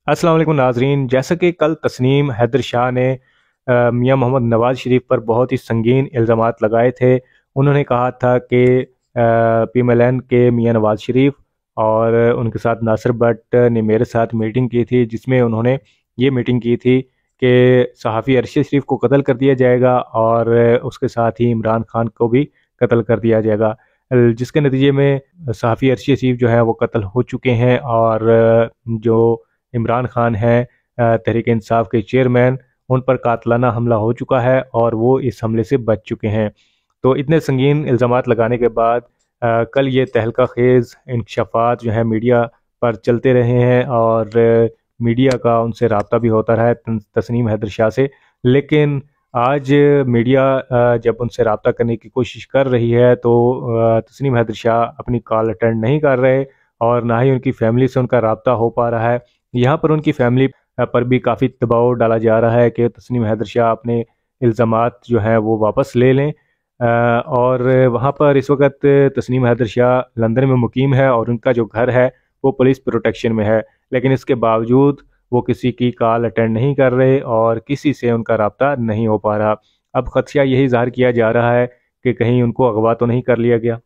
अस्सलाम वालेकुम नाजरीन। जैसा कि कल तस्नीम हैदर शाह ने मियां मोहम्मद नवाज़ शरीफ पर बहुत ही संगीन इल्ज़ामात लगाए थे। उन्होंने कहा था कि PMLN के मियां नवाज़ शरीफ और उनके साथ नासिर भट्ट ने मेरे साथ मीटिंग की थी, जिसमें उन्होंने ये मीटिंग की थी कि सहाफ़ी अरशद शरीफ को कत्ल कर दिया जाएगा और उसके साथ ही इमरान खान को भी कत्ल कर दिया जाएगा। जिसके नतीजे में सहाफ़ी अरशद शरीफ जो है वो कत्ल हो चुके हैं और जो इमरान खान हैं तहरीक इंसाफ के चेयरमैन, उन पर कातलाना हमला हो चुका है और वो इस हमले से बच चुके हैं। तो इतने संगीन इल्ज़ामात लगाने के बाद कल ये तहलका खेज़ इंकशाफात जो है मीडिया पर चलते रहे हैं और मीडिया का उनसे रब्ता भी होता रहा है तस्नीम हैदर शाह से। लेकिन आज मीडिया जब उनसे रब्ता करने की कोशिश कर रही है तो तस्नीम हैदर शाह अपनी कॉल अटेंड नहीं कर रहे और ना ही उनकी फैमिली से उनका रब्ता हो पा रहा है। यहाँ पर उनकी फैमिली पर भी काफ़ी दबाव डाला जा रहा है कि तस्नीम हैदर शाह अपने इल्ज़ामात जो हैं वो वापस ले लें। और वहाँ पर इस वक्त तस्नीम हैदर शाह लंदन में मुकीम है और उनका जो घर है वो पुलिस प्रोटेक्शन में है, लेकिन इसके बावजूद वो किसी की कॉल अटेंड नहीं कर रहे और किसी से उनका रब्ता नहीं हो पा रहा। अब खदशा यही ज़ाहिर किया जा रहा है कि कहीं उनको अगवा तो नहीं कर लिया गया।